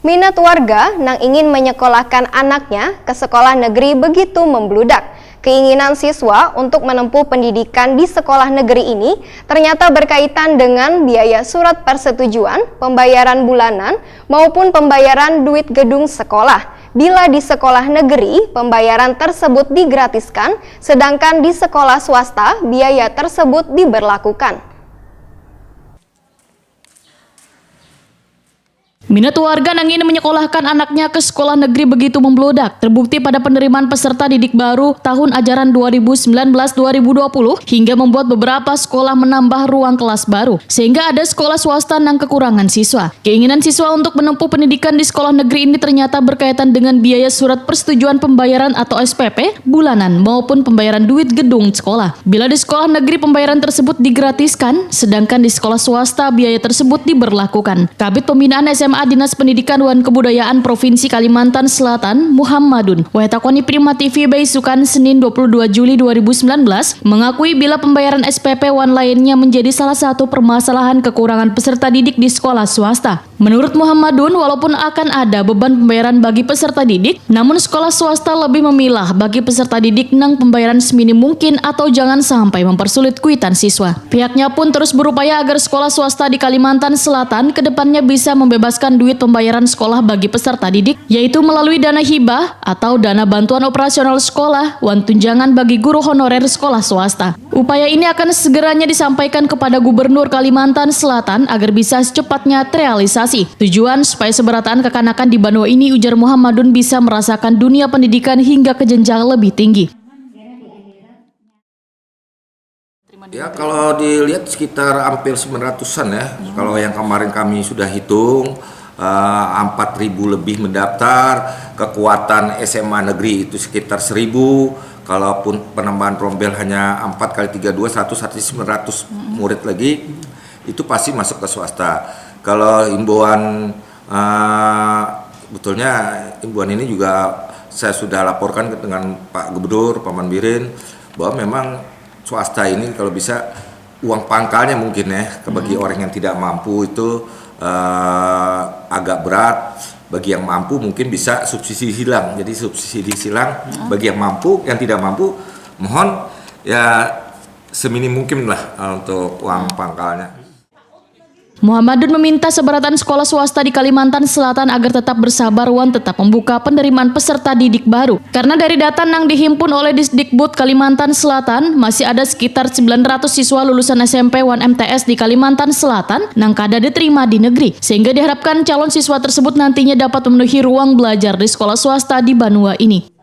Minat warga yang ingin menyekolahkan anaknya ke sekolah negeri begitu membludak. Keinginan siswa untuk menempuh pendidikan di sekolah negeri ini ternyata berkaitan dengan biaya surat persetujuan, pembayaran bulanan, maupun pembayaran duit gedung sekolah. Bila di sekolah negeri, pembayaran tersebut digratiskan, sedangkan di sekolah swasta, biaya tersebut diberlakukan. Minat warga yang ingin menyekolahkan anaknya ke sekolah negeri begitu membludak, terbukti pada penerimaan peserta didik baru tahun ajaran 2019-2020 hingga membuat beberapa sekolah menambah ruang kelas baru, sehingga ada sekolah swasta yang kekurangan siswa. Keinginan siswa untuk menempuh pendidikan di sekolah negeri ini ternyata berkaitan dengan biaya surat persetujuan pembayaran atau SPP bulanan maupun pembayaran duit gedung sekolah. Bila di sekolah negeri pembayaran tersebut digratiskan, sedangkan di sekolah swasta biaya tersebut diberlakukan. Kabid Pembinaan SMA Dinas Pendidikan dan Kebudayaan Provinsi Kalimantan Selatan, Muhammadun, Wahetakoni Prima TV Baisukan Senin 22 Juli 2019, mengakui bila pembayaran SPP wan lainnya menjadi salah satu permasalahan kekurangan peserta didik di sekolah swasta. Menurut Muhammadun, walaupun akan ada beban pembayaran bagi peserta didik, namun sekolah swasta lebih memilah bagi peserta didik nang pembayaran seminim mungkin atau jangan sampai mempersulit kuitan siswa. Pihaknya pun terus berupaya agar sekolah swasta di Kalimantan Selatan kedepannya bisa membebaskan duit pembayaran sekolah bagi peserta didik, yaitu melalui dana hibah atau dana bantuan operasional sekolah, wan tunjangan bagi guru honorer sekolah swasta. Upaya ini akan segeranya disampaikan kepada Gubernur Kalimantan Selatan agar bisa secepatnya terrealisasi. Tujuan supaya seberataan kekanakan di Banua ini, ujar Muhammadun, bisa merasakan dunia pendidikan hingga ke jenjang lebih tinggi. Ya, kalau dilihat sekitar hampir 900-an ya. Kalau yang kemarin kami sudah hitung 4.000 lebih mendaftar, kekuatan SMA negeri itu sekitar 1.000. Kalaupun penambahan rombel hanya 4 kali 32, 900 murid lagi, itu pasti masuk ke swasta. Kalau himbauan, betulnya himbauan ini juga saya sudah laporkan dengan Pak Gubernur, Pak Manbirin, bahwa memang swasta ini kalau bisa uang pangkalnya mungkin ya bagi orang yang tidak mampu itu agak berat. Bagi yang mampu mungkin bisa subsidi silang. Jadi subsidi silang bagi yang mampu, yang tidak mampu mohon ya seminim mungkin lah untuk uang pangkalnya. Muhammadun meminta seberatan sekolah swasta di Kalimantan Selatan agar tetap bersabar wan tetap membuka penerimaan peserta didik baru. Karena dari data yang dihimpun oleh Disdikbud Kalimantan Selatan, masih ada sekitar 900 siswa lulusan SMP wan MTS di Kalimantan Selatan yang kada diterima di negeri. Sehingga diharapkan calon siswa tersebut nantinya dapat memenuhi ruang belajar di sekolah swasta di Banua ini.